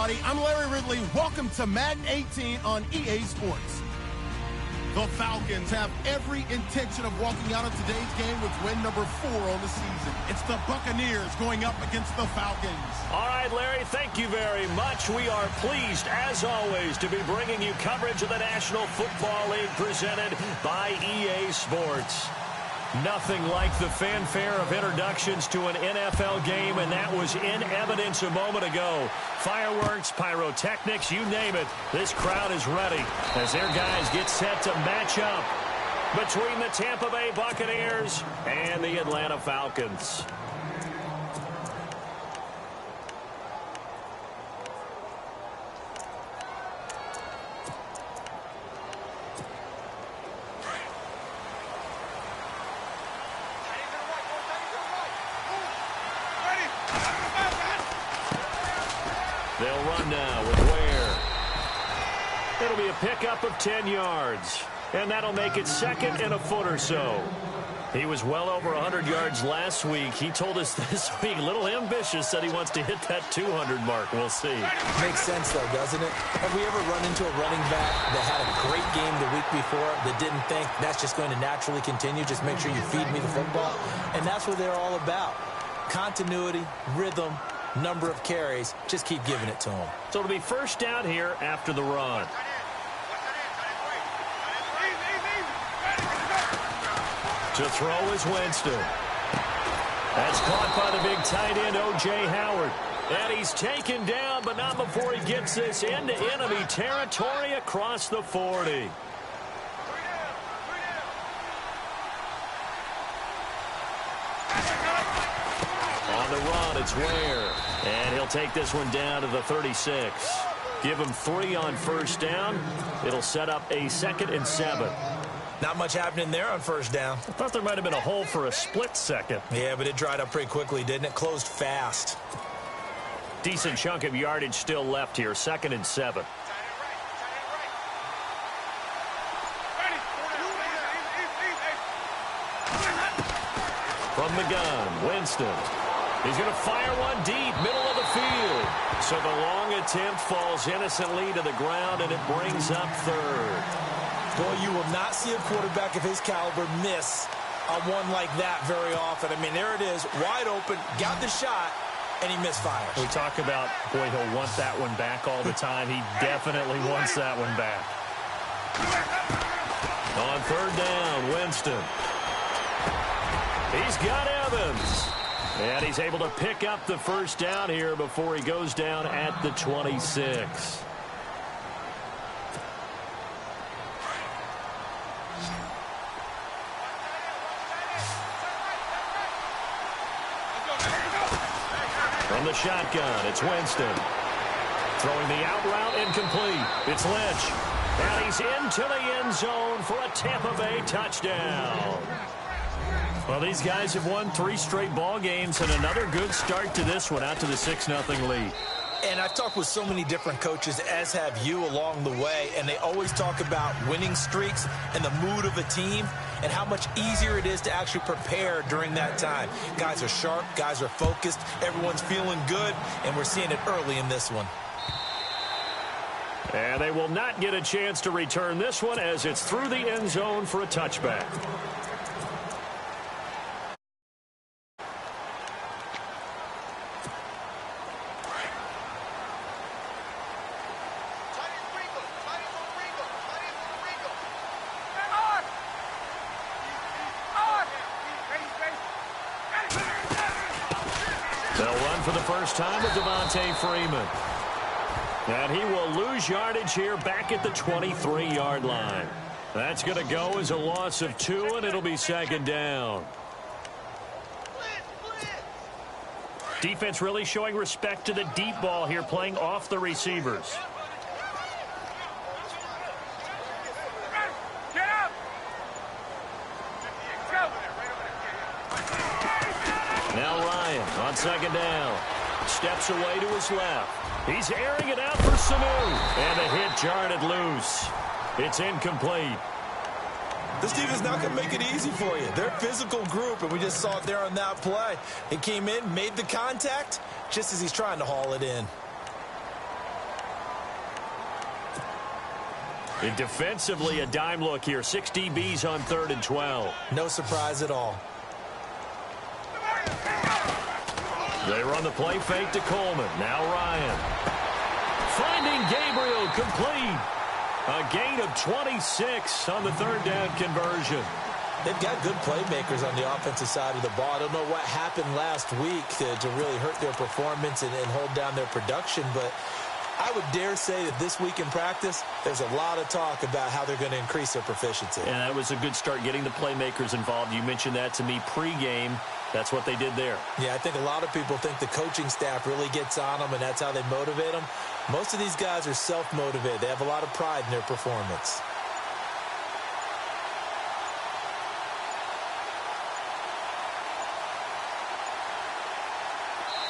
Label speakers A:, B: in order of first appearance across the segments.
A: everybody. I'm Larry Ridley. Welcome to Madden 18 on EA Sports. The Falcons have every intention of walking out of today's game with win number 4 on the season. It's the Buccaneers going up against the Falcons.
B: All right, Larry, thank you very much. We are pleased, as always, to be bringing you coverage of the National Football League presented by EA Sports. Nothing like the fanfare of introductions to an NFL game, and that was in evidence a moment ago. Fireworks, pyrotechnics, you name it. This crowd is ready as their guys get set to match up between the Tampa Bay Buccaneers and the Atlanta Falcons. They'll run now with Ware. It'll be a pickup of 10 yards, and that'll make it second and a foot or so. He was well over 100 yards last week. He told us this week, a little ambitious, said he wants to hit that 200 mark. We'll see.
C: Makes sense, though, doesn't it? Have we ever run into a running back that had a great game the week before that didn't think that's just going to naturally continue? Just make sure you feed me the football. And that's what they're all about. Continuity, rhythm, number of carries. Just keep giving it to him.
B: So it'll be first down here after the run. To throw is Winston. That's caught by the big tight end, O.J. Howard. And he's taken down, but not before he gets this into enemy territory across the 40. On the run, it's Ware. And he'll take this one down to the 36. Give him 3 on first down. It'll set up a 2nd and 7.
C: Not much happening there on first down.
B: I thought there might have been a hole for a split second.
C: Yeah, but it dried up pretty quickly, didn't it? Closed fast.
B: Decent chunk of yardage still left here. 2nd and 7. From the gun, Winston. He's going to fire one deep, middle of the field. So the long attempt falls innocently to the ground, and it brings up 3rd.
C: Boy, you will not see a quarterback of his caliber miss on one like that very often. I mean, there it is, wide open, got the shot, and he misfires.
B: We talk about, boy, he'll want that one back all the time. He definitely wants that one back. On 3rd down, Winston. He's got Evans. And he's able to pick up the first down here before he goes down at the 26. From the shotgun, it's Winston. Throwing the out route incomplete. It's Lynch. And he's into the end zone for a Tampa Bay touchdown. Well, these guys have won 3 straight ball games, and another good start to this one out to the 6-0 lead.
C: And I've talked with so many different coaches, as have you, along the way, and they always talk about winning streaks and the mood of a team and how much easier it is to actually prepare during that time. Guys are sharp, guys are focused, everyone's feeling good, and we're seeing it early in this one.
B: And they will not get a chance to return this one as it's through the end zone for a touchback. They'll run for the first time with Devontae Freeman. And he will lose yardage here back at the 23-yard line. That's going to go as a loss of 2, and it'll be 2nd down. Defense really showing respect to the deep ball here, playing off the receivers. Now Ryan on 2nd down. Steps away to his left. He's airing it out for Sanu. And the hit jarred it loose. It's incomplete.
C: This team is not going to make it easy for you. They're a physical group, and we just saw it there on that play. He came in, made the contact, just as he's trying to haul it in.
B: And defensively, a dime look here. 6 DBs on 3rd and 12.
C: No surprise at all.
B: They run the play fake to Coleman. Now Ryan. Finding Gabriel, complete. A gain of 26 on the 3rd down conversion.
C: They've got good playmakers on the offensive side of the ball. I don't know what happened last week to really hurt their performance and hold down their production, but I would dare say that this week in practice, there's a lot of talk about how they're going to increase their proficiency.
B: And that was a good start, getting the playmakers involved. You mentioned that to me pregame. That's what they did there.
C: Yeah, I think a lot of people think the coaching staff really gets on them, and that's how they motivate them. Most of these guys are self-motivated. They have a lot of pride in their performance.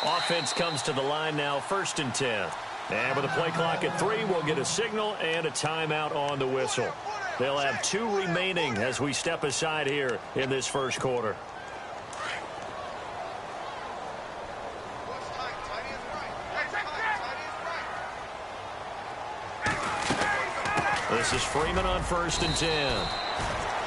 B: Offense comes to the line now, 1st and 10. And with a play clock at 3, we'll get a signal and a timeout on the whistle. They'll have 2 remaining as we step aside here in this first quarter. This is Freeman on 1st and 10.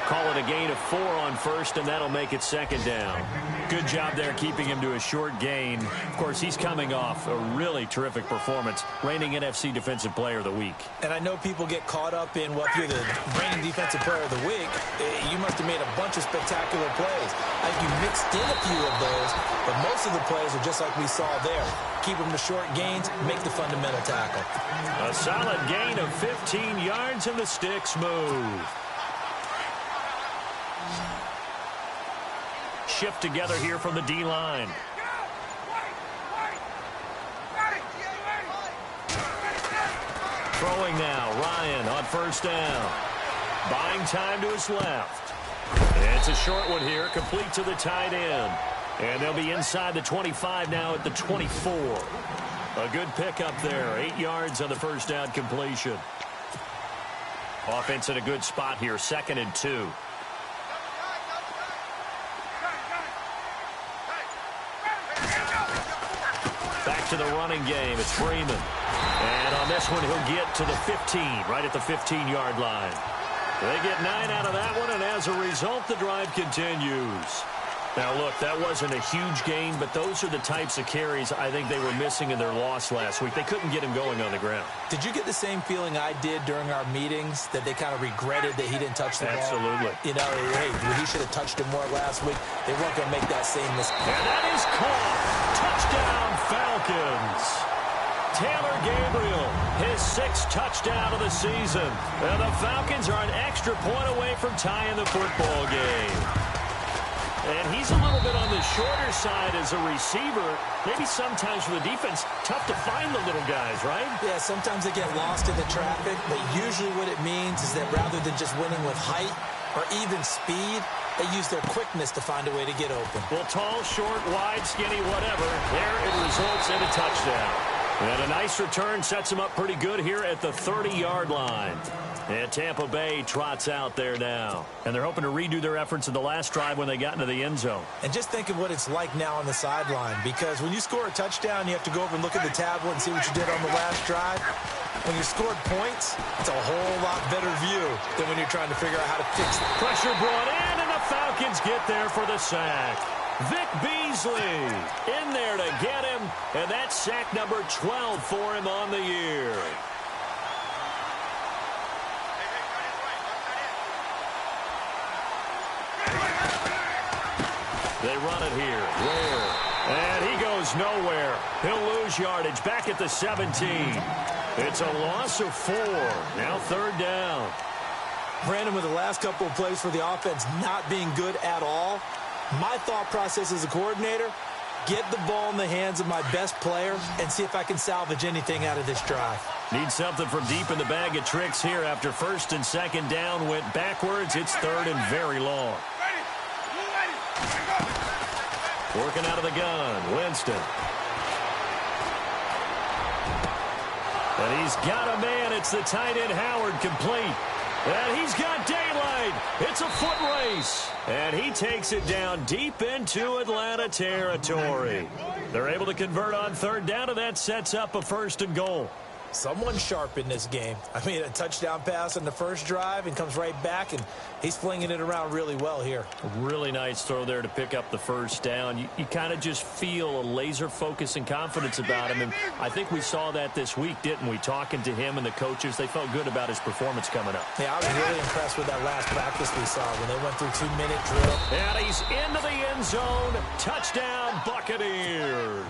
B: Call it a gain of 4 on 1st, and that'll make it 2nd down. Good job there keeping him to a short gain. Of course, he's coming off a really terrific performance, reigning NFC Defensive Player of the Week.
C: And I know people get caught up in, well, if you're the reigning Defensive Player of the Week, you must have made a bunch of spectacular plays. I think you mixed in a few of those, but most of the plays are just like we saw there. Keep them to short gains, make the fundamental tackle.
B: A solid gain of 15 yards, and the sticks move. Shift together here from the D-line. Throwing now, Ryan on 1st down. Buying time to his left. It's a short one here, complete to the tight end. And they'll be inside the 25 now at the 24. A good pickup there, 8 yards on the 1st down completion. Offense in a good spot here, 2nd and 2. Back to the running game. It's Freeman. And on this one, he'll get to the 15, right at the 15-yard line. They get 9 out of that one, and as a result, the drive continues. Now, look, that wasn't a huge gain, but those are the types of carries I think they were missing in their loss last week. They couldn't get him going on the ground.
C: Did you get the same feeling I did during our meetings, that they kind of regretted that he didn't touch the ball?
B: Absolutely.
C: You know, hey, he should have touched it more last week. They weren't going to make that same mistake.
B: And that is caught. Touchdown, Falcons. Taylor Gabriel, his 6th touchdown of the season. And the Falcons are an extra point away from tying the football game. And he's a little bit on the shorter side as a receiver. Maybe sometimes for the defense, tough to find the little guys, right?
C: Yeah, sometimes they get lost in the traffic, but usually what it means is that rather than just winning with height or even speed, they use their quickness to find a way to get open.
B: Well, tall, short, wide, skinny, whatever, there it results in a touchdown. And a nice return sets them up pretty good here at the 30-yard line. And Tampa Bay trots out there now. And they're hoping to redo their efforts in the last drive when they got into the end zone.
C: And just think of what it's like now on the sideline, because when you score a touchdown, you have to go over and look at the tablet and see what you did on the last drive. When you scored points, it's a whole lot better view than when you're trying to figure out how to fix it.
B: Pressure brought in, and the Falcons get there for the sack. Vic Beasley in there to get him, and that's sack number 12 for him on the year. They run it here. Where? And he goes nowhere. He'll lose yardage back at the 17. It's a loss of 4. Now 3rd down.
C: Brandon, with the last couple of plays for the offense not being good at all, my thought process as a coordinator, get the ball in the hands of my best player and see if I can salvage anything out of this drive.
B: Need something from deep in the bag of tricks here after 1st and 2nd down went backwards. It's 3rd and very long. Working out of the gun, Winston. And he's got a man. It's the tight end, Howard, complete. And he's got daylight. It's a foot race. And he takes it down deep into Atlanta territory. They're able to convert on 3rd down, and that sets up a 1st and goal.
C: Someone sharp in this game. I mean, a touchdown pass on the first drive and comes right back, and he's flinging it around really well here.
B: Really nice throw there to pick up the first down. You kind of just feel a laser focus and confidence about him, and I think we saw that this week, didn't we? Talking to him and the coaches, they felt good about his performance coming up.
C: Yeah, I was really impressed with that last practice we saw when they went through 2-minute drill.
B: And he's into the end zone. Touchdown, Buccaneers.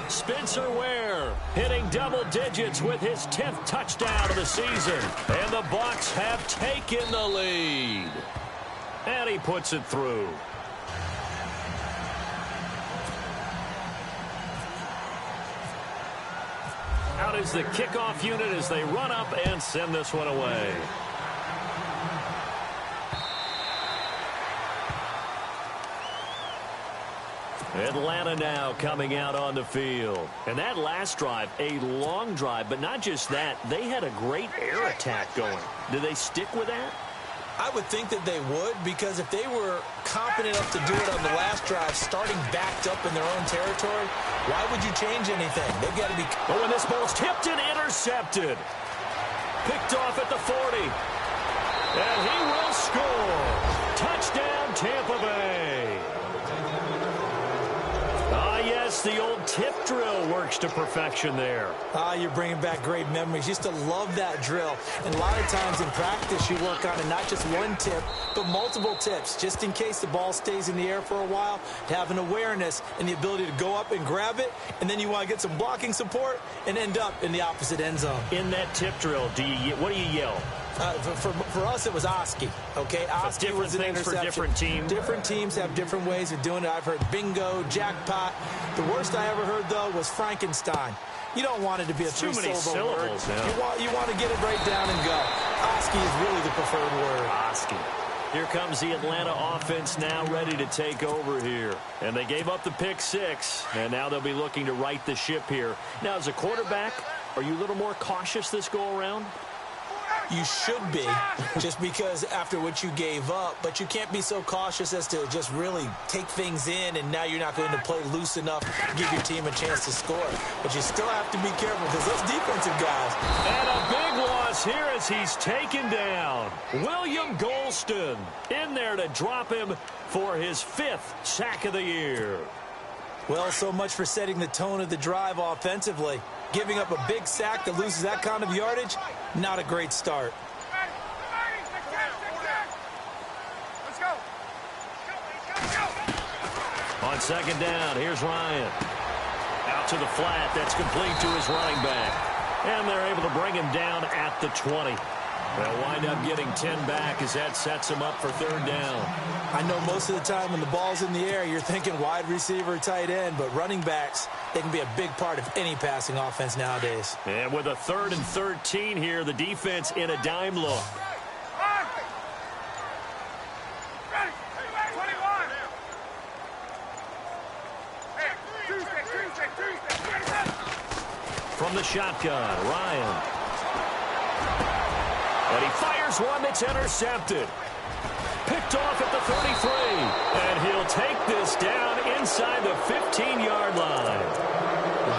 B: Spencer Ware hitting double digits with his 10th touchdown of the season. And the Bucs have taken the lead. And he puts it through. Out is the kickoff unit as they run up and send this one away. Atlanta now coming out on the field. And that last drive, a long drive, but not just that, they had a great air attack going. Do they stick with that?
C: I would think that they would, because if they were confident enough to do it on the last drive, starting backed up in their own territory, why would you change anything? They've got to be...
B: Oh, and this ball's tipped and intercepted. Picked off at the 40. And he will score. Touchdown, Tampa Bay. Yes, the old tip drill works to perfection there.
C: You're bringing back great memories. Used to love that drill. And a lot of times in practice, you work on it, not just one tip, but multiple tips, just in case the ball stays in the air for a while, to have an awareness and the ability to go up and grab it, and then you want to get some blocking support and end up in the opposite end zone.
B: In that tip drill, what do you yell?
C: For us, it was Oski. Okay, Oski was an interception.
B: For different teams.
C: Different teams have different ways of doing it. I've heard bingo, jackpot. The worst I ever heard, though, was Frankenstein. You don't want it to be a three-syllable word. Yeah. You want to get it right down and go. Oski is really the preferred word.
B: Oski. Here comes the Atlanta offense now ready to take over here. And they gave up the pick six, and now they'll be looking to right the ship here. Now, as a quarterback, are you a little more cautious this go-around?
C: You should be, just because after what you gave up, but you can't be so cautious as to just really take things in, and now you're not going to play loose enough to give your team a chance to score. But you still have to be careful, because those defensive guys.
B: And a big loss here as he's taken down. William Golston in there to drop him for his 5th sack of the year.
C: Well, so much for setting the tone of the drive offensively. Giving up a big sack that loses that kind of yardage, not a great start.
B: On second down, here's Ryan. Out to the flat, that's complete to his running back. And they're able to bring him down at the 20. They'll wind up getting 10 back as that sets him up for 3rd down.
C: I know most of the time when the ball's in the air, you're thinking wide receiver, tight end, but running backs, they can be a big part of any passing offense nowadays.
B: And with a 3rd and 13 here, the defense in a dime look. From the shotgun, Ryan. And he fires one that's intercepted. Picked off at the 33. And he'll take this down inside the 15-yard line.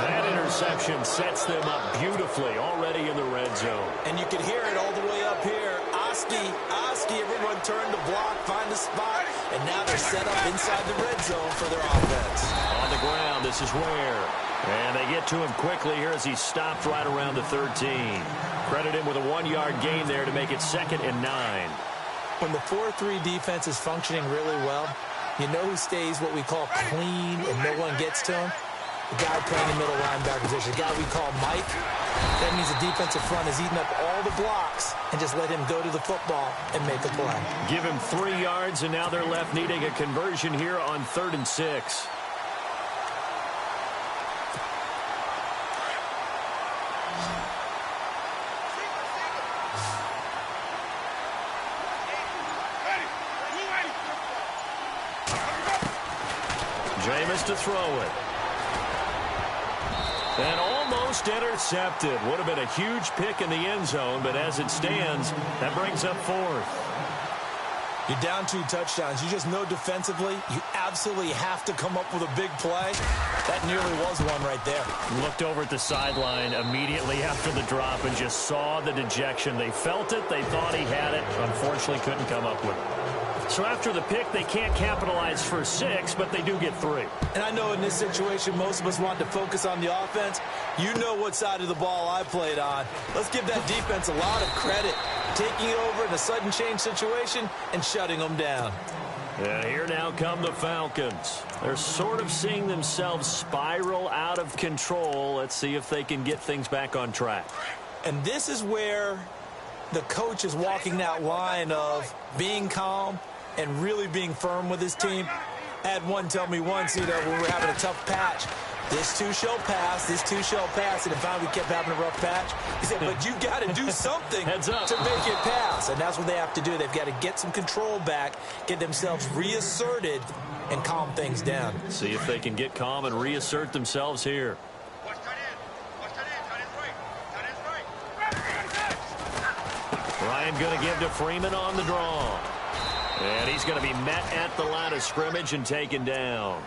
B: That interception sets them up beautifully already in the red zone.
C: And you can hear it all the way up here. Oski, everyone turned to block, find a spot, and now they're set up inside the red zone for their offense.
B: On the ground, this is Ware. And they get to him quickly here as he stopped right around the 13. Credit him with a 1-yard gain there to make it 2nd and 9.
C: When the 4-3 defense is functioning really well, you know who stays what we call clean and no one gets to him? The guy playing the middle linebacker position, the guy we call Mike. That means the defensive front has eaten up all the blocks and just let him go to the football and make a play.
B: Give him 3 yards, and now they're left needing a conversion here on 3rd and 6. Jameis to throw it. And almost intercepted. Would have been a huge pick in the end zone, but as it stands, that brings up 4th.
C: You're down 2 touchdowns. You just know defensively you absolutely have to come up with a big play. That nearly was one right there.
B: Looked over at the sideline immediately after the drop and just saw the dejection. They felt it. They thought he had it. Unfortunately, couldn't come up with it. So after the pick, they can't capitalize for 6, but they do get 3.
C: And I know in this situation, most of us want to focus on the offense. You know what side of the ball I played on. Let's give that defense a lot of credit. Taking it over in a sudden change situation and shutting them down.
B: And here now come the Falcons. They're sort of seeing themselves spiral out of control. Let's see if they can get things back on track.
C: And this is where the coach is walking that line of being calm and really being firm with his team. I had one tell me once, when we were having a tough patch, this too shall pass, this too shall pass. And if we kept having a rough patch, he said, but you got to do something
B: Heads up
C: to make it pass. And that's what they have to do. They've got to get some control back, get themselves reasserted, and calm things down.
B: See if they can get calm and reassert themselves here. Ryan going to give to Freeman on the draw. And he's going to be met at the line of scrimmage and taken down.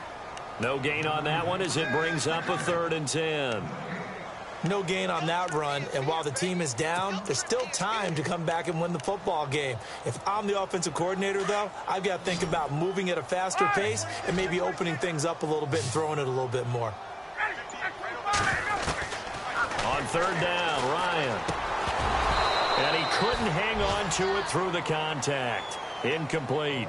B: No gain on that one as it brings up a 3rd and 10.
C: No gain on that run, and while the team is down, there's still time to come back and win the football game. If I'm the offensive coordinator, though, I've got to think about moving at a faster pace and maybe opening things up a little bit and throwing it a little bit more.
B: On 3rd down, Ryan. And he couldn't hang on to it through the contact. Incomplete.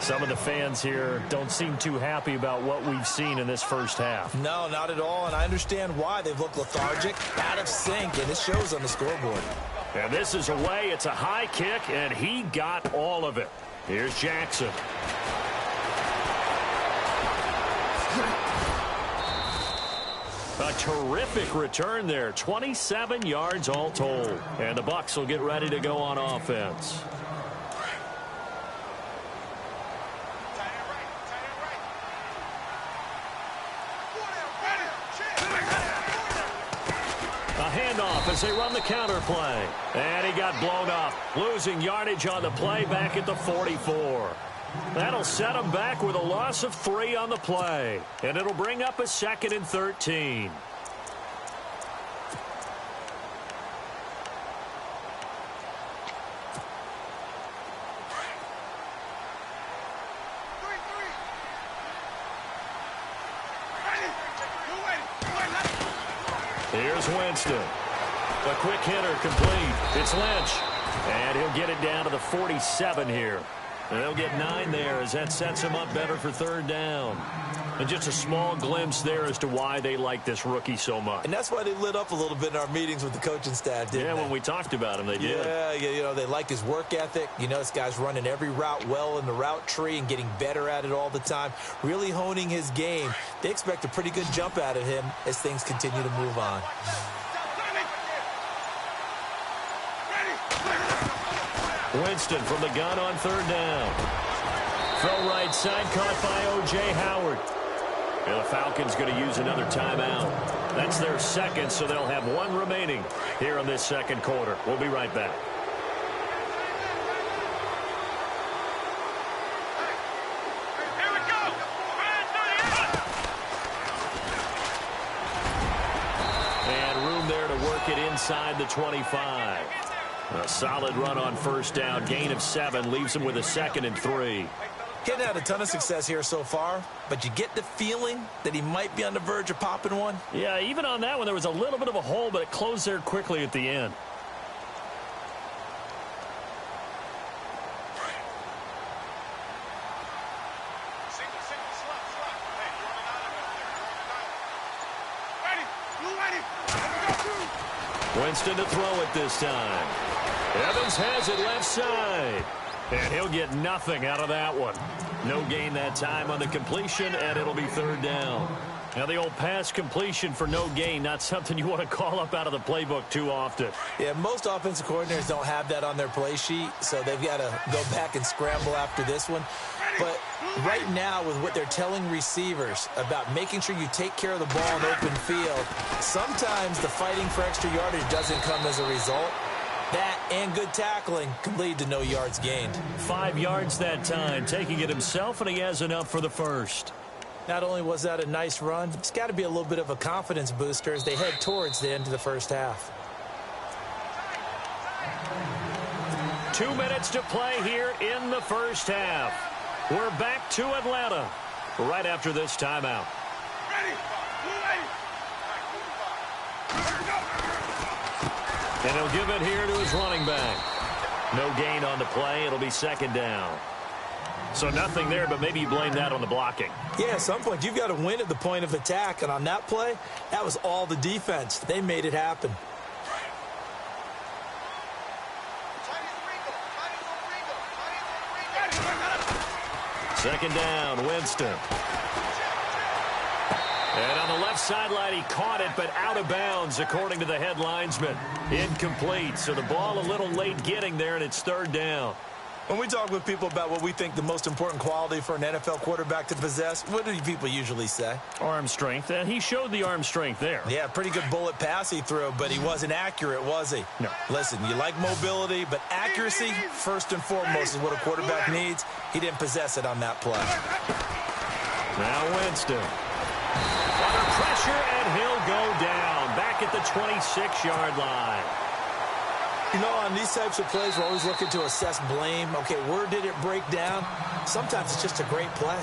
B: Some of the fans here don't seem too happy about what we've seen in this first half.
C: No, not at all, and I understand why. They've looked lethargic, out of sync, and it shows on the scoreboard.
B: And this is away. It's a high kick, and he got all of it. Here's Jackson. A terrific return there. 27 yards all told. And the Bucs will get ready to go on offense. Handoff as they run the counter play. And he got blown up, losing yardage on the play back at the 44. That'll set him back with a loss of 3 on the play. And it'll bring up a 2nd and 13. Here's Winston. A quick hitter complete. It's Lynch. And he'll get it down to the 47 here. And they'll get 9 there as that sets him up better for 3rd down. And just a small glimpse there as to why they like this rookie so much.
C: And that's why they lit up a little bit in our meetings with the coaching staff, didn't they?
B: Yeah, when we talked about him, they did.
C: Yeah, they like his work ethic. This guy's running every route well in the route tree and getting better at it all the time, really honing his game. They expect a pretty good jump out of him as things continue to move on.
B: Winston from the gun on 3rd down. Throw right side, caught by O.J. Howard. And the Falcons going to use another timeout. That's their 2nd, so they'll have 1 remaining here in this 2nd quarter. We'll be right back. And room there to work it inside the 25. A solid run on 1st down. Gain of 7 leaves him with a 2nd and 3.
C: He hadn't had a ton of success here so far, but you get the feeling that he might be on the verge of popping one.
B: Yeah, even on that one, there was a little bit of a hole, but it closed there quickly at the end. Winston to throw it this time. Evans has it left side. And he'll get nothing out of that one. No gain that time on the completion, and it'll be 3rd down. Now, the old pass completion for no gain, not something you want to call up out of the playbook too often.
C: Yeah, most offensive coordinators don't have that on their play sheet, so they've got to go back and scramble after this one. But right now, with what they're telling receivers about making sure you take care of the ball in open field, sometimes the fighting for extra yardage doesn't come as a result. That and good tackling can lead to no yards gained.
B: 5 yards that time, taking it himself, and he has enough for the first.
C: Not only was that a nice run, it's got to be a little bit of a confidence booster as they head towards the end of the first half.
B: 2 minutes to play here in the first half. We're back to Atlanta right after this timeout. And he'll give it here to his running back. No gain on the play. It'll be second down. So nothing there, but maybe you blame that on the blocking.
C: Yeah, at some point you've got to win at the point of attack. And on that play, that was all the defense. They made it happen.
B: Second down, Winston. And on the left sideline, he caught it, but out of bounds, according to the head linesman. Incomplete, so the ball a little late getting there, and it's third down.
C: When we talk with people about what we think the most important quality for an NFL quarterback to possess, what do people usually say?
B: Arm strength, and he showed the arm strength there.
C: Yeah, pretty good bullet pass he threw, but he wasn't accurate, was he?
B: No.
C: Listen, you like mobility, but accuracy, first and foremost, is what a quarterback needs. He didn't possess it on that play.
B: Now Winston. Under pressure, and he'll go down. Back at the 26-yard line.
C: You know, on these types of plays, we're always looking to assess blame. Okay, where did it break down? Sometimes it's just a great play.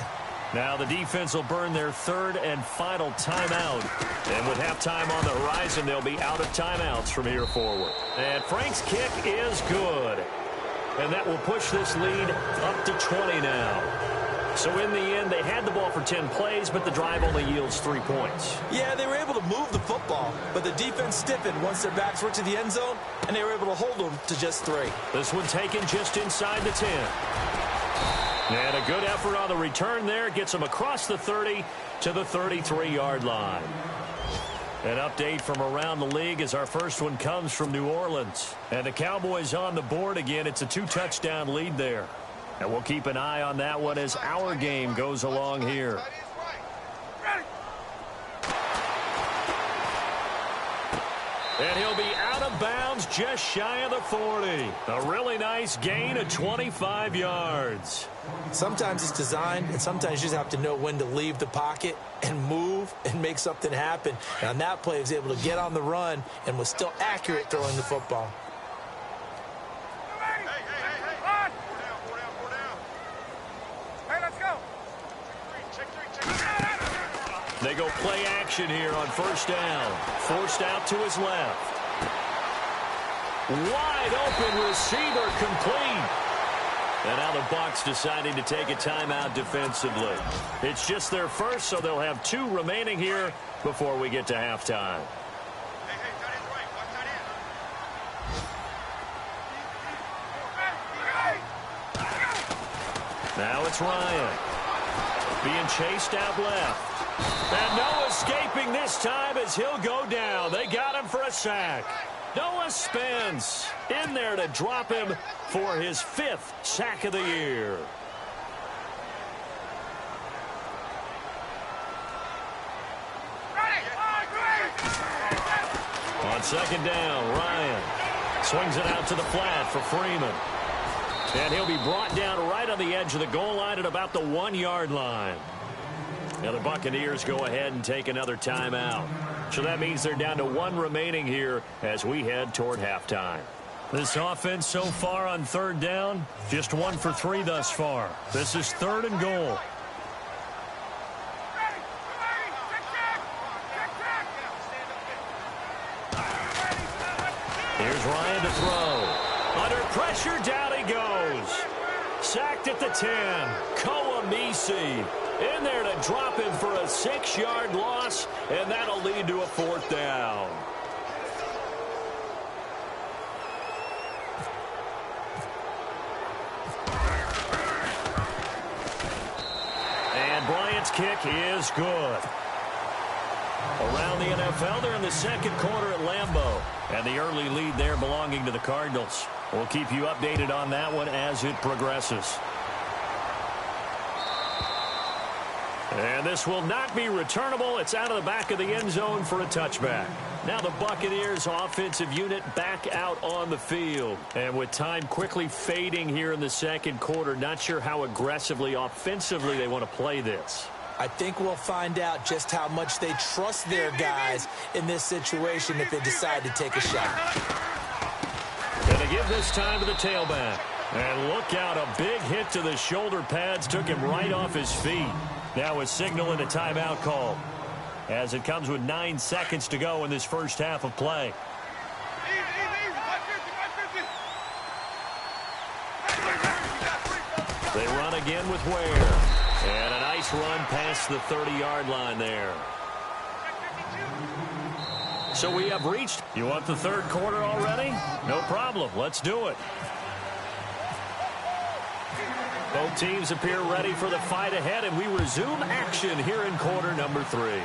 B: Now the defense will burn their third and final timeout. And with halftime on the horizon, they'll be out of timeouts from here forward. And Frank's kick is good. And that will push this lead up to 20 now. So in the end, they had the ball for 10 plays, but the drive only yields 3 points.
C: Yeah, they were able to move the football, but the defense stiffened once their backs were to the end zone, and they were able to hold them to just 3.
B: This one taken just inside the 10. And a good effort on the return there. Gets them across the 30 to the 33-yard line. An update from around the league as our first one comes from New Orleans. And the Cowboys on the board again. It's a 2-touchdown lead there. And we'll keep an eye on that one as our game goes along here. And he'll be out of bounds just shy of the 40. A really nice gain of 25 yards.
C: Sometimes it's designed, and sometimes you just have to know when to leave the pocket and move and make something happen. And on that play, he was able to get on the run and was still accurate throwing the football.
B: They go play action here on first down. Forced out to his left. Wide open receiver complete. And now the Bucs deciding to take a timeout defensively. It's just their first, so they'll have 2 remaining here before we get to halftime. Now it's Ryan. Being chased out left. And no escaping this time as he'll go down. They got him for a sack. Noah Spence in there to drop him for his 5th sack of the year. On second down, Ryan swings it out to the flat for Freeman. And he'll be brought down right on the edge of the goal line at about the 1-yard line. Now the Buccaneers go ahead and take another timeout. So that means they're down to 1 remaining here as we head toward halftime. This offense so far on third down, just 1 for 3 thus far. This is 3rd and goal. Here's Ryan to throw. Under pressure, down he goes. Sacked at the 10. Koamisi in there to drop him for a 6-yard loss, and that'll lead to a 4th down. And Bryant's kick is good. Around the NFL, they're in the 2nd quarter at Lambeau. And the early lead there belonging to the Cardinals. We'll keep you updated on that one as it progresses. And this will not be returnable. It's out of the back of the end zone for a touchback. Now the Buccaneers offensive unit back out on the field. And with time quickly fading here in the second quarter, not sure how aggressively offensively they want to play this.
C: I think we'll find out just how much they trust their guys in this situation if they decide to take a shot.
B: Going to give this time to the tailback. And look out, a big hit to the shoulder pads took him right off his feet. Now a signal and a timeout call as it comes with 9 seconds to go in this first half of play. They run again with Ware. And a nice run past the 30-yard line there. So we have reached. You want the third quarter already? No problem. Let's do it. Both teams appear ready for the fight ahead, and we resume action here in quarter number 3.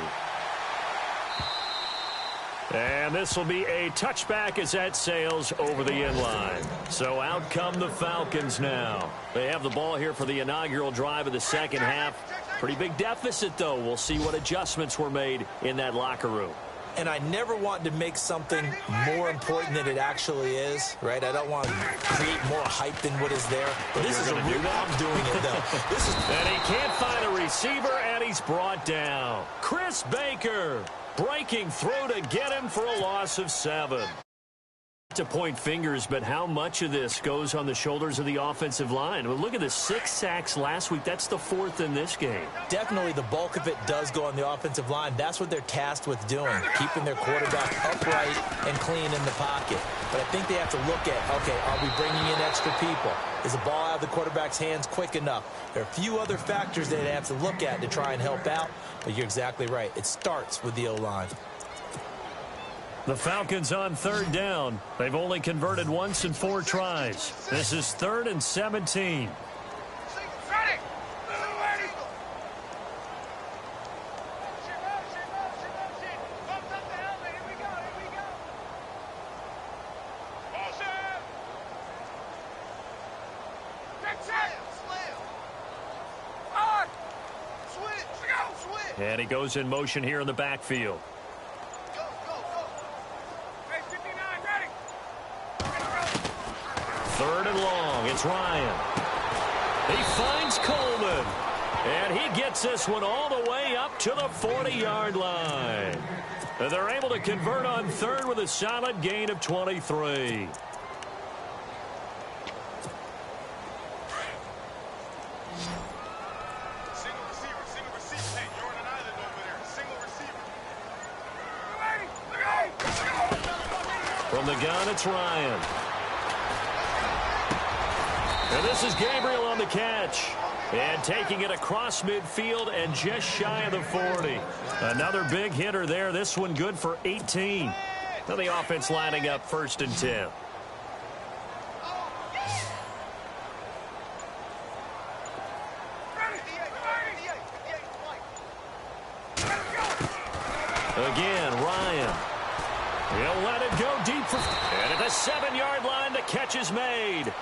B: And this will be a touchback as that sails over the end line. So out come the Falcons now. They have the ball here for the inaugural drive of the second half. Pretty big deficit, though. We'll see what adjustments were made in that locker room.
C: And I never want to make something more important than it actually is, right? I don't want to create more hype than what is there. But this is a real, I'm doing it, though.
B: And he can't find a receiver, and he's brought down. Chris Baker breaking through to get him for a loss of 7. To point fingers, but how much of this goes on the shoulders of the offensive line? Well, look at the 6 sacks last week. That's the 4th in this game.
C: Definitely the bulk of it does go on the offensive line. That's what they're tasked with doing, keeping their quarterback upright and clean in the pocket. But I think they have to look at, okay, are we bringing in extra people? Is the ball out of the quarterback's hands quick enough? There are a few other factors they have to look at to try and help out, but you're exactly right. It starts with the O-line.
B: The Falcons on third down. They've only converted once in 4 tries. This is 3rd and 17. And he goes in motion here in the backfield. Third and long. It's Ryan. He finds Coleman. And he gets this one all the way up to the 40-yard line. And they're able to convert on third with a solid gain of 23. From the gun, it's Ryan. And this is Gabriel on the catch. And taking it across midfield and just shy of the 40. Another big hitter there. This one good for 18. Now the offense lining up 1st and 10. Again, Ryan. He'll let it go deep. And at the 7-yard line, the catch is made.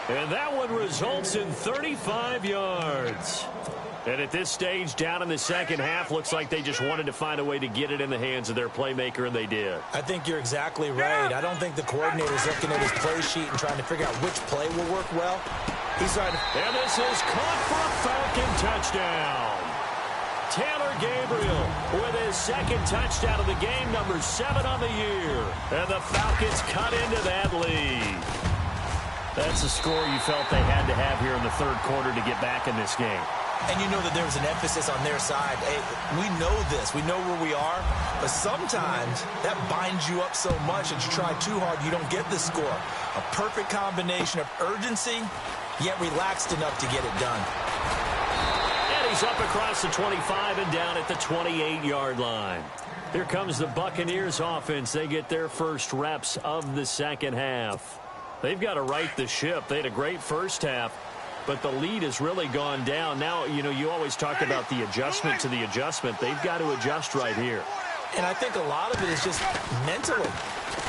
B: And that one results in 35 yards. And at this stage, down in the second half, looks like they just wanted to find a way to get it in the hands of their playmaker, and they did.
C: I think you're exactly right. I don't think the coordinator's looking at his play sheet and trying to figure out which play will work well. He's trying to...
B: And this is caught for a Falcon touchdown. Taylor Gabriel with his 2nd touchdown of the game, number 7 on the year. And the Falcons cut into that lead. That's a score you felt they had to have here in the third quarter to get back in this game.
C: And you know that there was an emphasis on their side. Hey, we know this. We know where we are. But sometimes that binds you up so much that you try too hard, you don't get the score. A perfect combination of urgency, yet relaxed enough to get it done.
B: And he's up across the 25 and down at the 28-yard line. Here comes the Buccaneers offense. They get their first reps of the second half. They've got to right the ship. They had a great first half, but the lead has really gone down. Now, you know, you always talk about the adjustment to the adjustment. They've got to adjust right here.
C: And I think a lot of it is just mentally.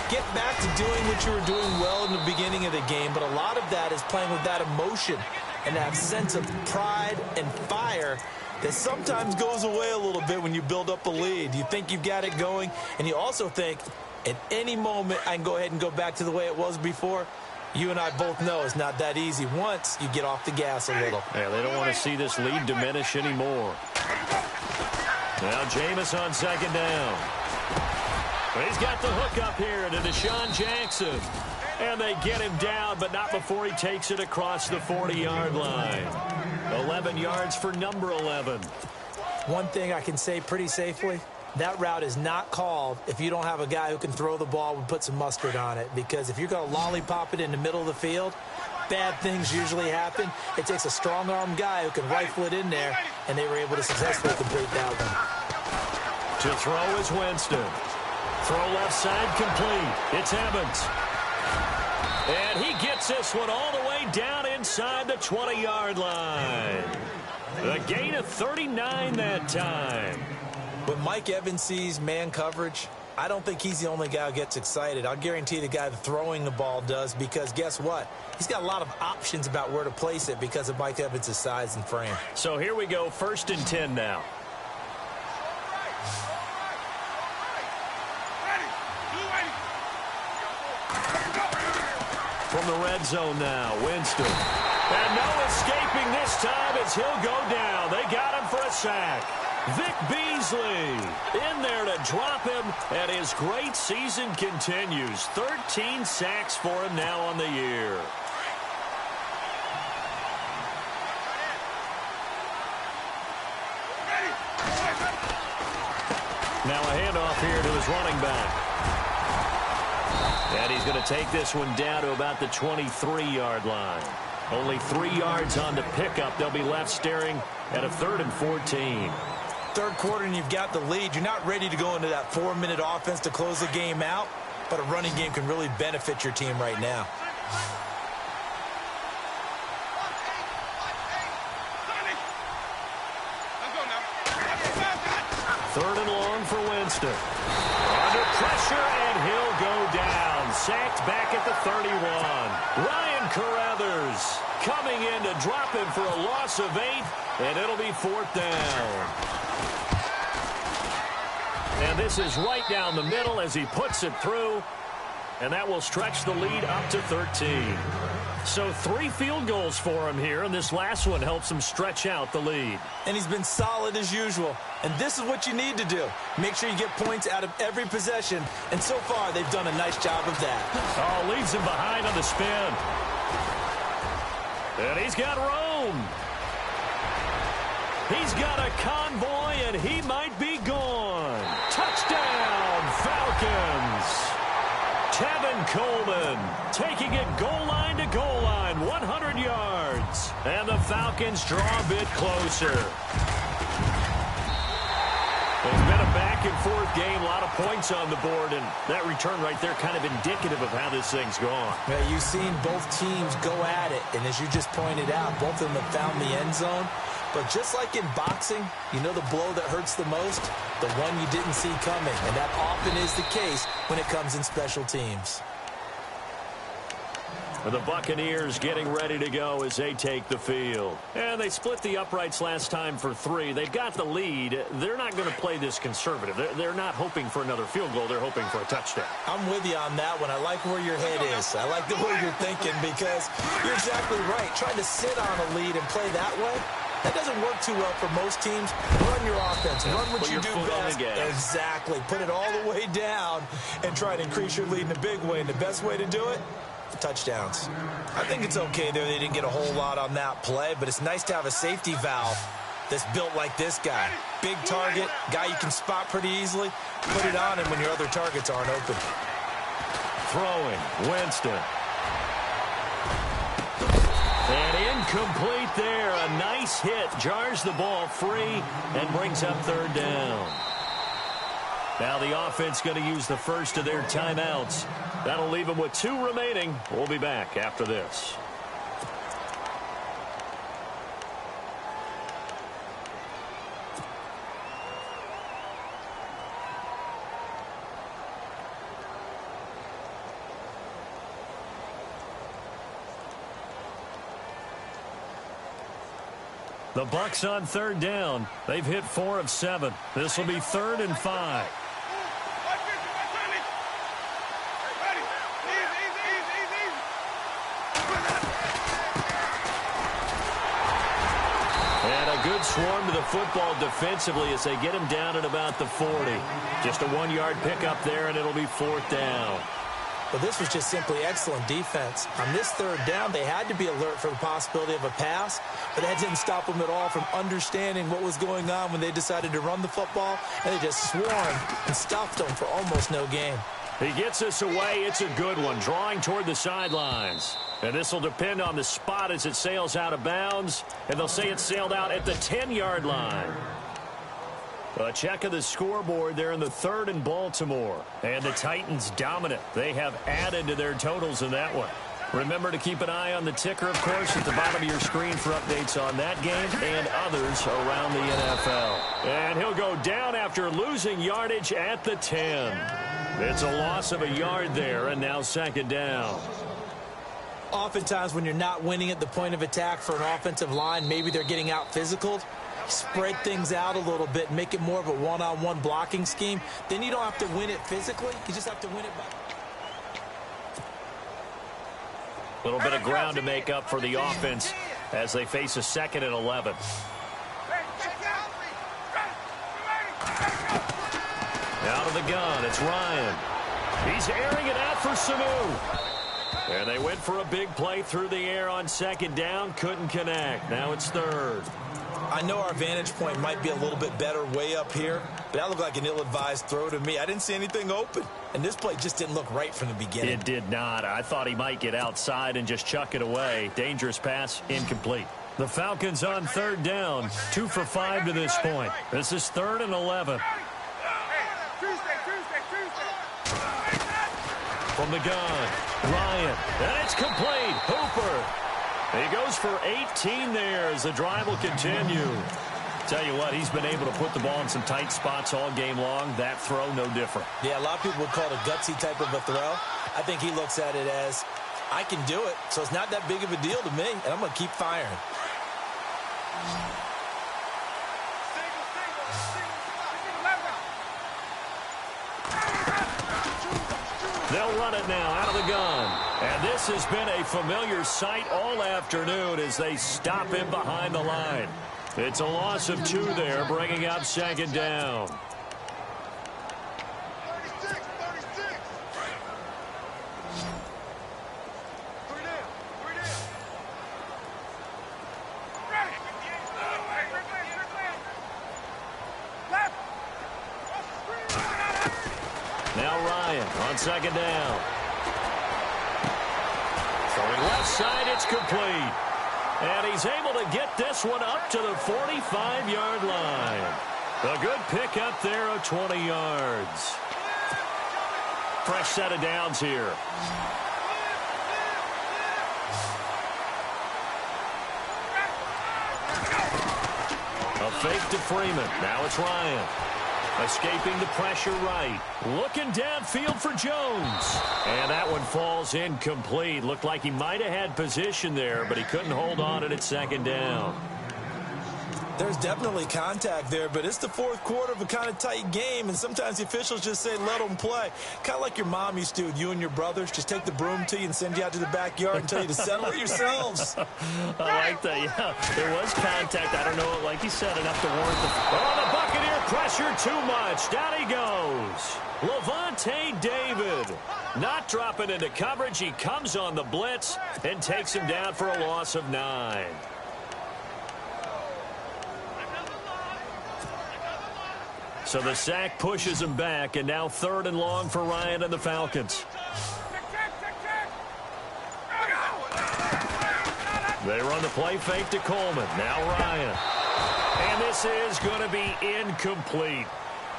C: Get back to doing what you were doing well in the beginning of the game, but a lot of that is playing with that emotion and that sense of pride and fire that sometimes goes away a little bit when you build up a lead. You think you've got it going, and you also think at any moment I can go ahead and go back to the way it was before. You and I both know it's not that easy once you get off the gas a little.
B: Yeah, they don't want to see this lead diminish anymore. Now Jameis on second down. But he's got the hook up here to Deshaun Jackson. And they get him down, but not before he takes it across the 40-yard line. 11 yards for number 11.
C: One thing I can say pretty safely, that route is not called if you don't have a guy who can throw the ball and put some mustard on it. Because if you're going to lollipop it in the middle of the field, bad things usually happen. It takes a strong-arm guy who can rifle it in there, and they were able to successfully complete that one.
B: To throw is Winston. Throw left side complete. It's Evans. And he gets this one all the way down inside the 20-yard line. A gain of 39 that time.
C: When Mike Evans sees man coverage, I don't think he's the only guy who gets excited. I'll guarantee the guy throwing the ball does, because guess what? He's got a lot of options about where to place it because of Mike Evans' size and frame.
B: So here we go, 1st and 10 now. From the red zone now, Winston. And no escaping this time as he'll go down. They got him for a sack. Vic Beasley in there to drop him, and his great season continues. 13 sacks for him now on the year. Now a handoff here to his running back. And he's going to take this one down to about the 23-yard line. Only 3 yards on the pickup. They'll be left staring at a 3rd and 14.
C: Third quarter and you've got the lead. You're not ready to go into that 4-minute offense to close the game out, but a running game can really benefit your team right now.
B: Third and long for Winston. Under pressure, and he'll go down. Sacked back at the 31. Ryan Carruthers coming in to drop him for a loss of 8, and it'll be 4th down. And this is right down the middle as he puts it through, and that will stretch the lead up to 13. So 3 field goals for him here, and this last one helps him stretch out the lead.
C: And he's been solid as usual. And this is what you need to do. Make sure you get points out of every possession. And so far, they've done a nice job of that.
B: Oh, leaves him behind on the spin. And he's got room. He's got a convoy, and he might be gone. Touchdown, Falcons. Tevin Coleman taking it goal line to goal line, 100 yards. And the Falcons draw a bit closer. It's been a back-and-forth game, a lot of points on the board, and that return right there kind of indicative of how this thing's gone.
C: Yeah, you've seen both teams go at it, and as you just pointed out, both of them have found the end zone. But just like in boxing, you know the blow that hurts the most? The one you didn't see coming, and that often is the case when it comes in special teams.
B: The Buccaneers getting ready to go as they take the field. And they split the uprights last time for 3. They've got the lead. They're not going to play this conservative. They're not hoping for another field goal. They're hoping for a touchdown.
C: I'm with you on that one. I like where your head is. I like the way you're thinking, because you're exactly right. Trying to sit on a lead and play that way, that doesn't work too well for most teams. Run your offense. Run what you do best. Exactly. Put it all the way down and try to increase your lead in a big way. And the best way to do it, touchdowns. I think it's okay there. They didn't get a whole lot on that play, but it's nice to have a safety valve that's built like this guy. Big target, guy you can spot pretty easily. Put it on him when your other targets aren't open.
B: Throwing, Winston. And incomplete there. A nice hit. Jars the ball free and brings up 3rd down. Now the offense going to use the first of their timeouts. That'll leave them with 2 remaining. We'll be back after this. The Bucs on third down. They've hit 4 of 7. This will be 3rd and 5. And a good swarm to the football defensively as they get him down at about the 40. Just a 1-yard pickup there, and it'll be 4th down.
C: But this was just simply excellent defense. On this 3rd down, they had to be alert for the possibility of a pass, but that didn't stop them at all from understanding what was going on when they decided to run the football, and they just swarmed and stuffed them for almost no gain.
B: He gets this away. It's a good one, drawing toward the sidelines. And this will depend on the spot as it sails out of bounds, and they'll say it sailed out at the 10-yard line. A check of the scoreboard there in the 3rd and Baltimore. And the Titans dominant. They have added to their totals in that one. Remember to keep an eye on the ticker, of course, at the bottom of your screen for updates on that game and others around the NFL. And he'll go down after losing yardage at the 10. It's a loss of a yard there, and now 2nd down.
C: Oftentimes when you're not winning at the point of attack for an offensive line, maybe they're getting out physical. Spread things out a little bit, make it more of a one-on-one blocking scheme. Then you don't have to win it physically. You just have to win it by...
B: A little bit of ground to make up for the offense as they face a 2nd and 11. Out of the gun, it's Ryan. He's airing it out for Sanu. And they went for a big play through the air on 2nd down. Couldn't connect. Now it's 3rd.
C: I know our vantage point might be a little bit better way up here, but that looked like an ill-advised throw to me. I didn't see anything open, and this play just didn't look right from the beginning.
B: It did not. I thought he might get outside and just chuck it away. Dangerous pass, incomplete. The Falcons on 3rd down, 2 for 5 to this point. This is 3rd and 11. From the gun, Ryan, and it's complete. Hooper. He goes for 18 there as the drive will continue. Tell you what, he's been able to put the ball in some tight spots all game long. That throw, no different.
C: Yeah, a lot of people would call it a gutsy type of a throw. I think he looks at it as, I can do it, so it's not that big of a deal to me, and I'm going to keep firing.
B: They'll run it now out of the gun. And this has been a familiar sight all afternoon as they stop him behind the line. It's a loss of 2 there, bringing up 2nd down. Now Ryan on 2nd down. Throwing left side, it's complete. And he's able to get this one up to the 45-yard line. A good pickup there of 20 yards. Fresh set of downs here. A fake to Freeman. Now it's Ryan. Escaping the pressure right. Looking downfield for Jones. And that one falls incomplete. Looked like he might have had position there, but he couldn't hold on at 2nd down.
C: There's definitely contact there, but it's the 4th quarter of a kind of tight game, and sometimes the officials just say, let them play. Kind of like your mom used to, you and your brothers, just take the broom to you and send you out to the backyard and tell you to settle it yourselves.
B: I like that, yeah. There was contact. I don't know, like you said, enough to warrant the... Oh, the Buccaneer pressure too much. Down he goes. Levante David not dropping into coverage. He comes on the blitz and takes him down for a loss of 9. So the sack pushes him back, and now 3rd and long for Ryan and the Falcons. They run the play fake to Coleman. Now Ryan. And this is going to be incomplete.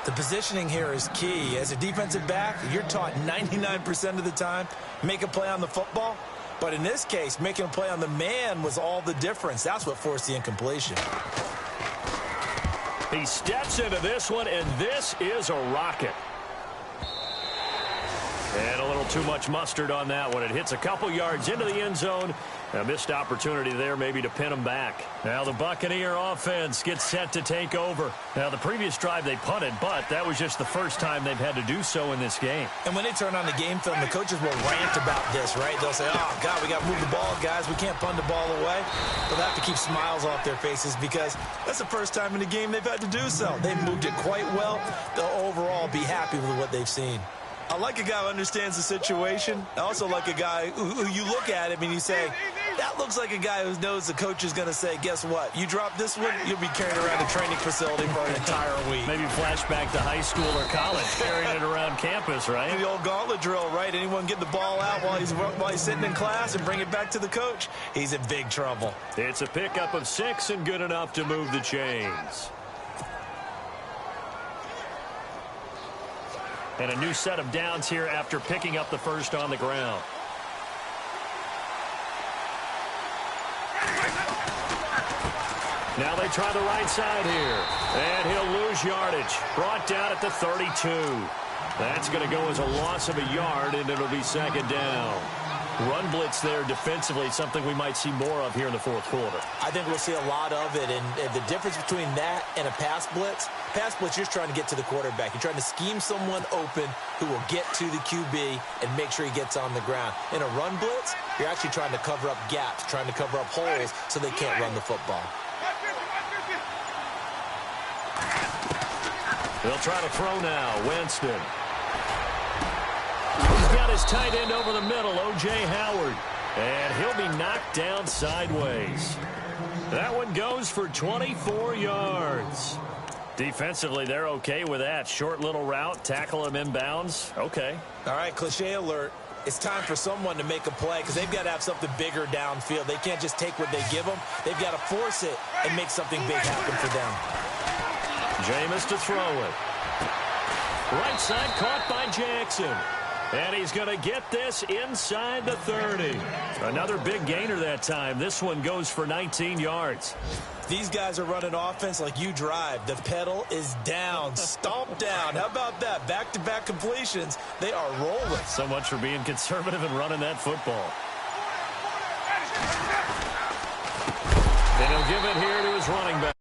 C: The positioning here is key. As a defensive back, you're taught 99% of the time, make a play on the football. But in this case, making a play on the man was all the difference. That's what forced the incompletion.
B: He steps into this one, and this is a rocket. And a little too much mustard on that one. It hits a couple yards into the end zone, A missed opportunity there maybe to pin them back. Now the Buccaneer offense gets set to take over. Now the previous drive they punted, but that was just the first time they've had to do so in this game.
C: And when they turn on the game film, the coaches will rant about this, right? They'll say, oh, God, we got to move the ball, guys. We can't punt the ball away. They'll have to keep smiles off their faces because that's the first time in the game they've had to do so. They've moved it quite well. They'll overall be happy with what they've seen. I like a guy who understands the situation. I also like a guy who you look at him and you say, that looks like a guy who knows the coach is going to say, guess what? You drop this one, you'll be carrying around a training facility for an entire week.
B: Maybe flashback to high school or college, carrying it around campus, right?
C: The old gauntlet drill, right? Anyone get the ball out while he's sitting in class and bring it back to the coach, he's in big trouble.
B: It's a pickup of 6 and good enough to move the chains. And a new set of downs here after picking up the first on the ground. Now they try the right side here. And he'll lose yardage. Brought down at the 32. That's going to go as a loss of a yard, and it'll be second down. Run blitz there defensively, something we might see more of here in the fourth quarter.
C: I think we'll see a lot of it, and the difference between that and a pass blitz, you're just trying to get to the quarterback. You're trying to scheme someone open who will get to the QB and make sure he gets on the ground. In a run blitz, you're actually trying to cover up gaps, trying to cover up holes so they can't run the football.
B: They'll try to throw now. Winston. He's got his tight end over the middle, O.J. Howard. And he'll be knocked down sideways. That one goes for 24 yards. Defensively, they're okay with that. Short little route, tackle him inbounds. Okay.
C: All right, cliche alert. It's time for someone to make a play because they've got to have something bigger downfield. They can't just take what they give them. They've got to force it and make something big happen for them.
B: Jameis to throw it. Right side caught by Jackson. And he's going to get this inside the 30. Another big gainer that time. This one goes for 19 yards.
C: These guys are running offense like you drive. The pedal is down, stomp down. How about that? Back-to-back completions. They are rolling.
B: So much for being conservative and running that football. And he'll give it here to his running back.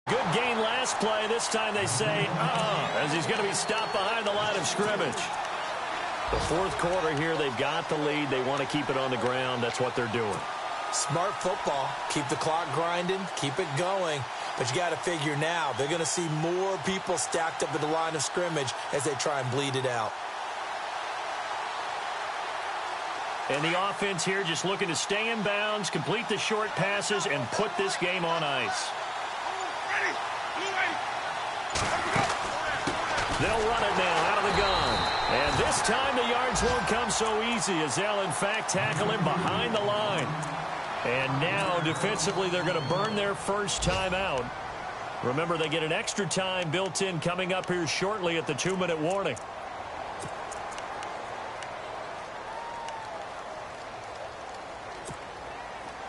B: Good gain last play. This time they say, as he's going to be stopped behind the line of scrimmage. The fourth quarter here, they've got the lead. They want to keep it on the ground. That's what they're doing.
C: Smart football. Keep the clock grinding. Keep it going. But you got to figure now, they're going to see more people stacked up at the line of scrimmage as they try and bleed it out.
B: And the offense here just looking to stay in bounds, complete the short passes, and put this game on ice. They'll run it now out of the gun. And this time the yards won't come so easy as they'll, in fact, tackle him behind the line. And now, defensively, they're going to burn their first timeout. Remember, they get an extra time built in coming up here shortly at the 2-minute warning.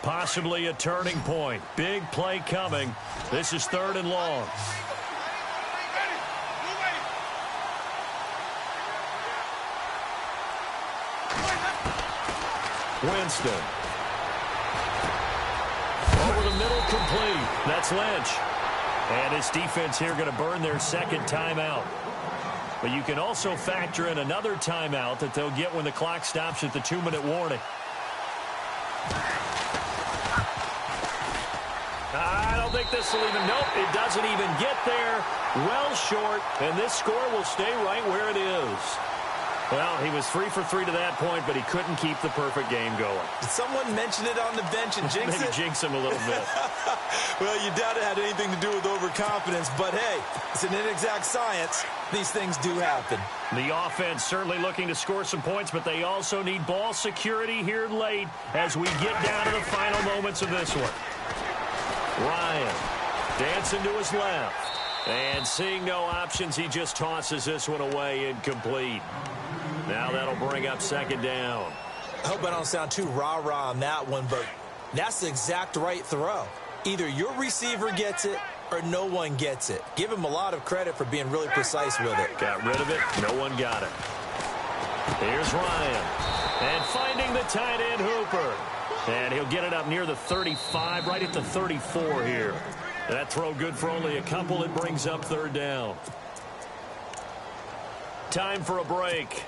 B: Possibly a turning point. Big play coming. This is 3rd and long. Winston. Over the middle, complete. That's Lynch. And his defense here going to burn their second timeout. But you can also factor in another timeout that they'll get when the clock stops at the 2-minute warning. I don't think this will even, nope, it doesn't even get there. Well short, and this score will stay right where it is. Well, he was 3 for 3 to that point, but he couldn't keep the perfect game going.
C: Did someone mention it on the bench and jinx it?
B: Maybe jinx him a little bit.
C: Well, you doubt it had anything to do with overconfidence, but hey, it's an inexact science. These things do happen.
B: The offense certainly looking to score some points, but they also need ball security here late as we get down to the final moments of this one. Ryan dancing to his left. And seeing no options, he just tosses this one away incomplete. Now that'll bring up second down.
C: I hope I don't sound too rah-rah on that one, but that's the exact right throw. Either your receiver gets it or no one gets it. Give him a lot of credit for being really precise with it.
B: Got rid of it. No one got it. Here's Ryan. And finding the tight end, Hooper. And he'll get it up near the 35, right at the 34 here. That throw good for only a couple. It brings up third down. Time for a break.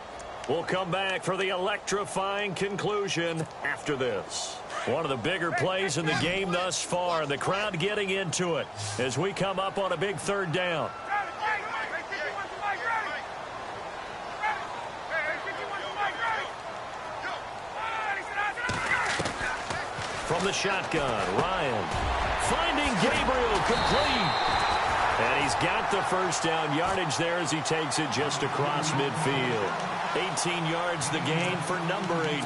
B: We'll come back for the electrifying conclusion after this. One of the bigger plays in the game thus far. The crowd getting into it as we come up on a big third down. From the shotgun, Ryan finding Gabriel, complete. And he's got the first down yardage there as he takes it just across midfield. 18 yards the gain for number 18.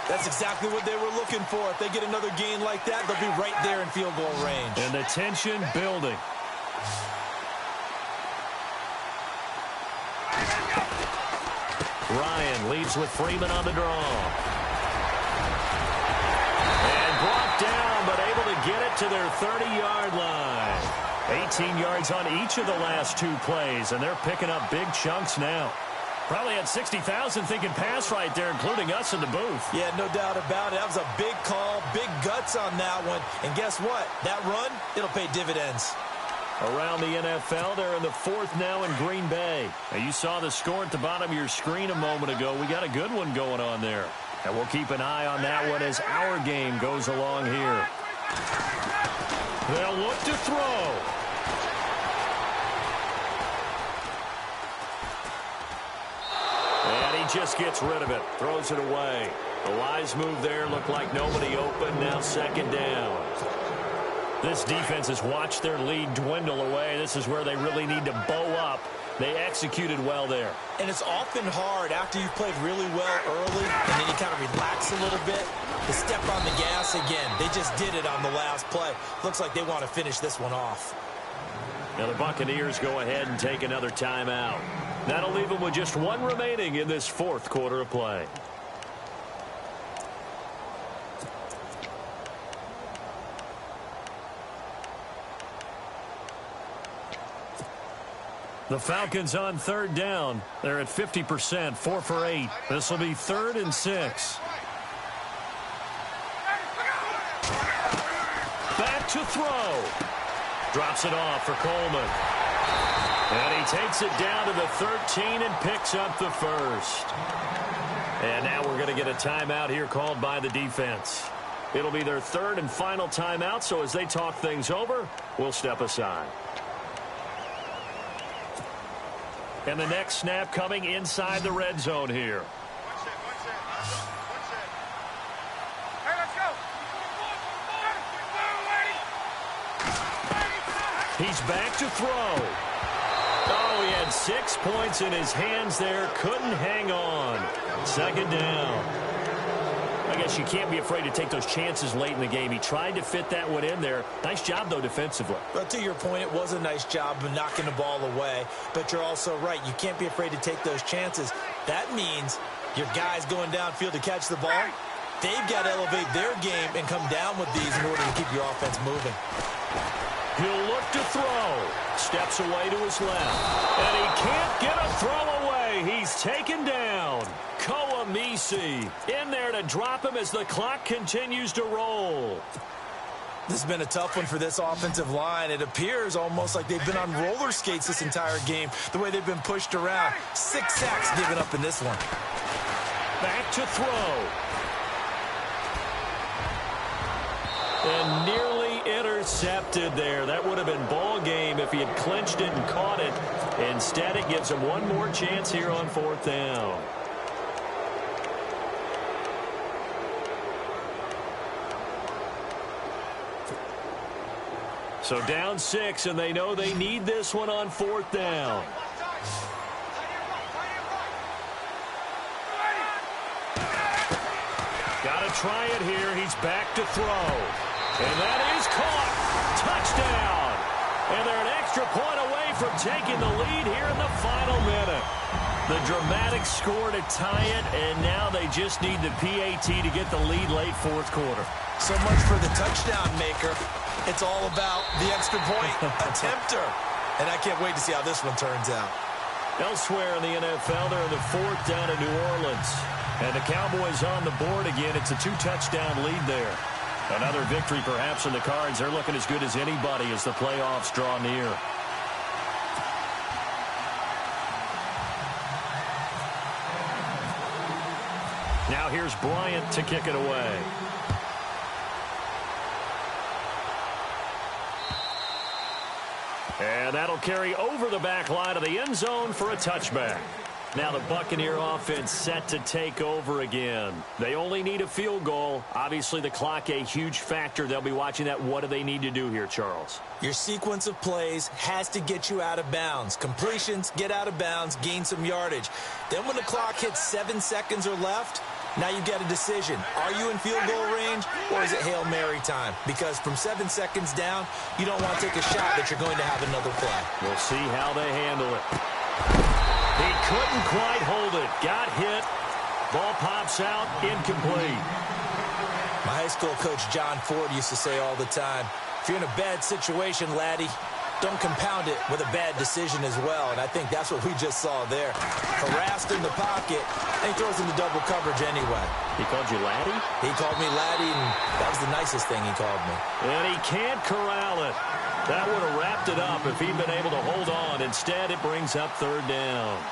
C: That's exactly what they were looking for. If they get another gain like that, they'll be right there in field goal range.
B: And the tension building. Ryan leads with Freeman on the draw. And brought down, but able to get it to their 30-yard line. 18 yards on each of the last two plays, and they're picking up big chunks now. Probably had 60,000 thinking pass right there, including us in the booth. Yeah, no doubt about it. That was a big call, big guts on that one. And guess what? That run, it'll pay dividends. Around the NFL, they're in the fourth now in Green Bay. Now, you saw the score at the bottom of your screen a moment ago. We got a good one going on there. And we'll keep an eye on that one as our game goes along here. They'll look to throw. And he just gets rid of it, throws it away. The wise move there, looked like nobody open, now second down. This defense has watched their lead dwindle away. This is where they really need to bow up. They executed well there.
C: And it's often hard after you've played really well early and then you kind of relax a little bit to step on the gas again. They just did it on the last play. Looks like they want to finish this one off.
B: Now the Buccaneers go ahead and take another timeout. That'll leave them with just one remaining in this fourth quarter of play. The Falcons on third down. They're at 50%, 4 for 8. This will be 3rd and 6. Back to throw. Drops it off for Coleman. And he takes it down to the 13 and picks up the first. And now we're going to get a timeout here called by the defense. It'll be their 3rd and final timeout, so as they talk things over, we'll step aside. And the next snap coming inside the red zone here. He's back to throw. Oh, he had 6 points in his hands there. Couldn't hang on. Second down. I guess you can't be afraid to take those chances late in the game. He tried to fit that one in there. Nice job, though, defensively.
C: But to your point, it was a nice job of knocking the ball away. But you're also right. You can't be afraid to take those chances. That means your guys going downfield to catch the ball, they've got to elevate their game and come down with these in order to keep your offense moving.
B: He'll look to throw. Steps away to his left. And he can't get a throw away. He's taken down. Koamisi in there to drop him as the clock continues to roll.
C: This has been a tough one for this offensive line. It appears almost like they've been on roller skates this entire game, the way they've been pushed around. 6 sacks given up in this one.
B: Back to throw. And nearly intercepted there. That would have been ball game if he had clinched it and caught it. Instead, it gives him one more chance here on 4th down. So down 6, and they know they need this one on 4th down. Got to try it here. He's back to throw. And that is caught. Touchdown. And they're an extra point away from taking the lead here in the final minute. The dramatic score to tie it, and now they just need the PAT to get the lead late 4th quarter.
C: So much for the touchdown maker. It's all about the extra point attempter. And I can't wait to see how this one turns out.
B: Elsewhere in the NFL, they're in the 4th down in New Orleans. And the Cowboys on the board again. It's a 2-touchdown lead there. Another victory perhaps in the cards. They're looking as good as anybody as the playoffs draw near. Now here's Bryant to kick it away. And that'll carry over the back line of the end zone for a touchback. Now the Buccaneer offense set to take over again. They only need a field goal. Obviously the clock a huge factor. They'll be watching that. What do they need to do here, Charles?
C: Your sequence of plays has to get you out of bounds. Completions, get out of bounds, gain some yardage. Then when the clock hits 7 seconds or left, now you get a decision. Are you in field goal range or is it Hail Mary time? Because from 7 seconds down, you don't want to take a shot that you're going to have another play.
B: We'll see how they handle it. He couldn't quite hold it. Got hit. Ball pops out. Incomplete.
C: My high school coach John Ford used to say all the time, if you're in a bad situation, laddie, don't compound it with a bad decision as well. And I think that's what we just saw there. Harassed in the pocket, and he throws into double coverage anyway.
B: He called you laddie?
C: He called me laddie, and that was the nicest thing he called me.
B: And he can't corral it. That would have wrapped it up if he'd been able to hold on. Instead, it brings up third down.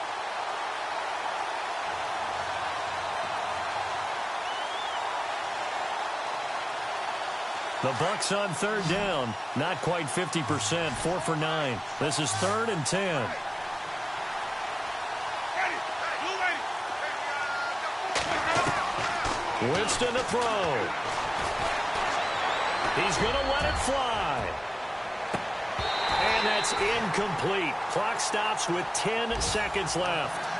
B: The Bucs on third down. Not quite 50%. 4 for 9. This is 3rd and 10. Winston to throw. He's going to let it fly. And that's incomplete. Clock stops with 10 seconds left.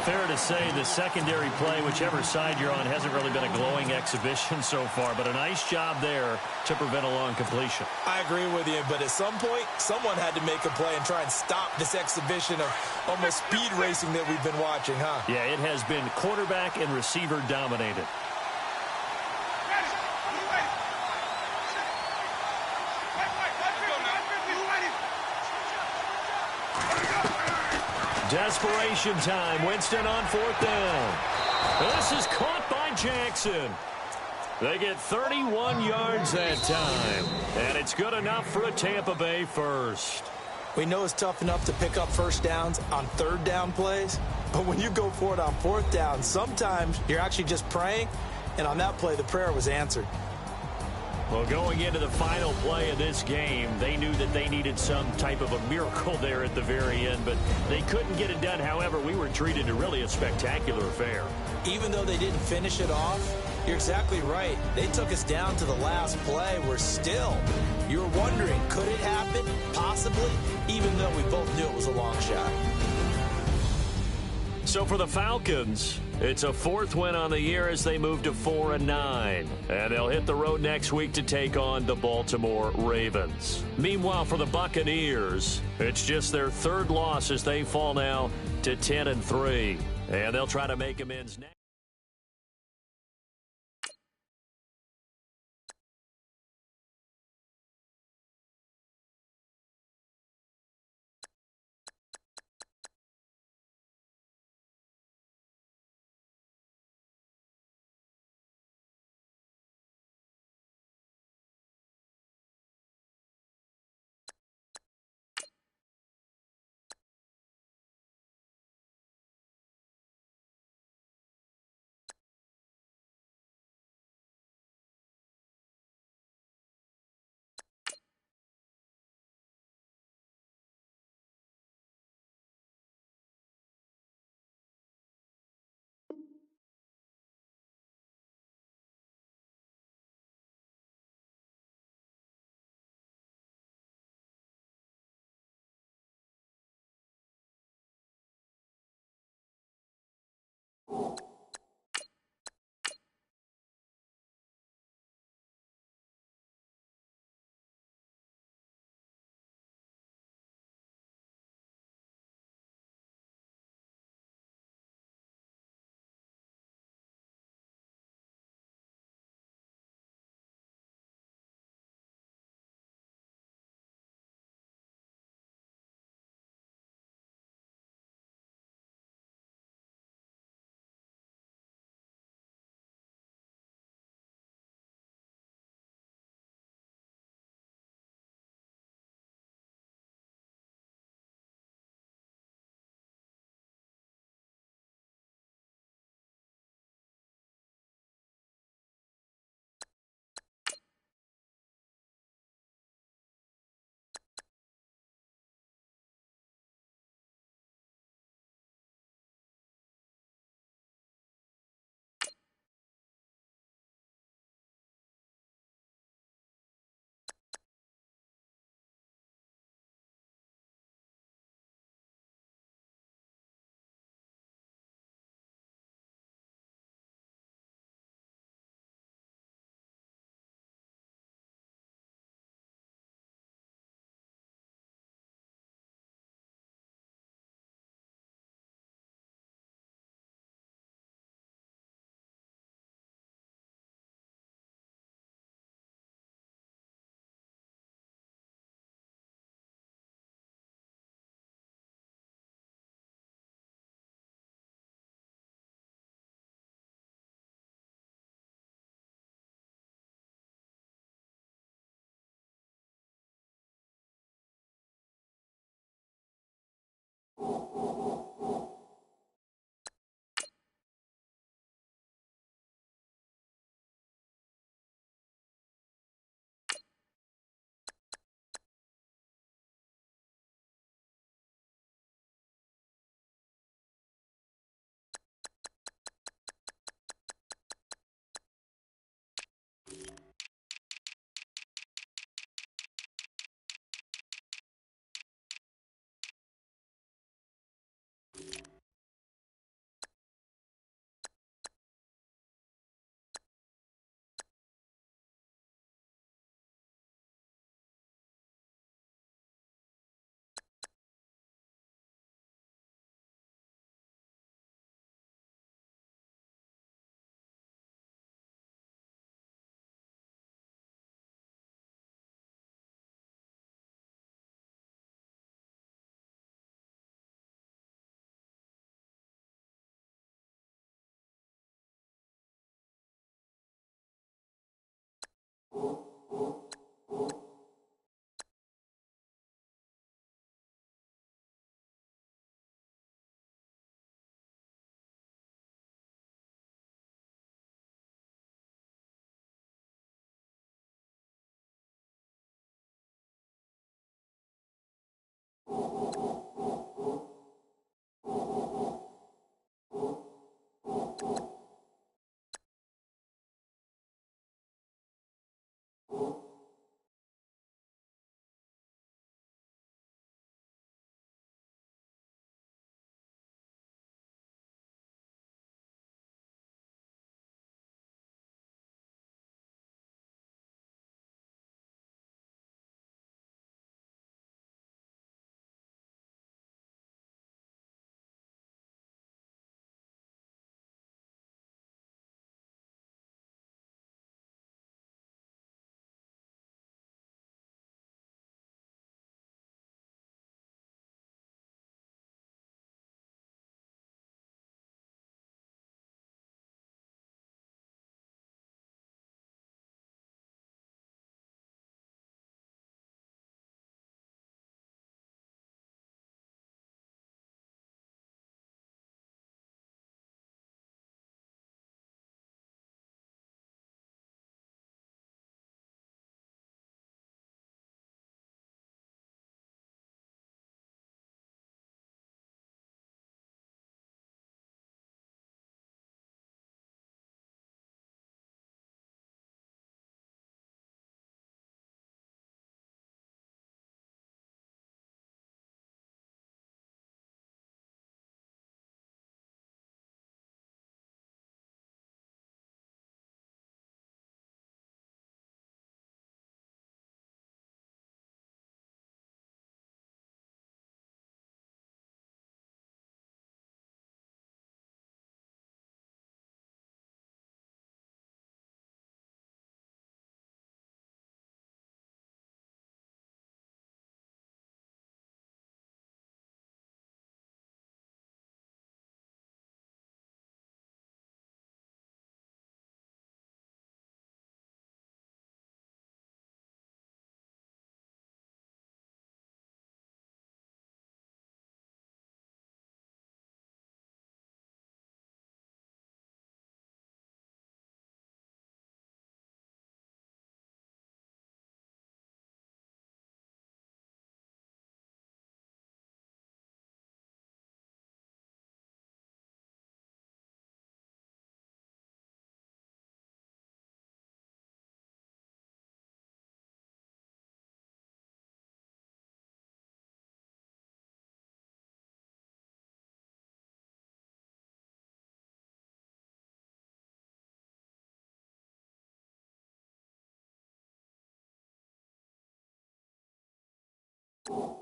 B: Fair to say the secondary play, whichever side you're on, hasn't really been a glowing exhibition so far, but a nice job there to prevent a long completion.
C: I agree with you, but at some point, someone had to make a play and try and stop this exhibition of almost speed racing that we've been watching, huh?
B: Yeah, it has been quarterback and receiver dominated. Desperation time. Winston on 4th down. This is caught by Jackson. They get 31 yards that time. And it's good enough for a Tampa Bay first.
C: We know it's tough enough to pick up first downs on third down plays. But when you go for it on 4th down, sometimes you're actually just praying. And on that play, the prayer was answered.
B: Well, going into the final play of this game, they knew that they needed some type of a miracle there at the very end, but they couldn't get it done. However, we were treated to really a spectacular affair.
C: Even though they didn't finish it off, you're exactly right. They took us down to the last play. We're still, you're wondering, could it happen? Possibly, even though we both knew it was a long shot.
B: So for the Falcons, it's a 4th win on the year as they move to 4-9. And they'll hit the road next week to take on the Baltimore Ravens. Meanwhile, for the Buccaneers, it's just their 3rd loss as they fall now to 10-3. And they'll try to make amends next.
D: you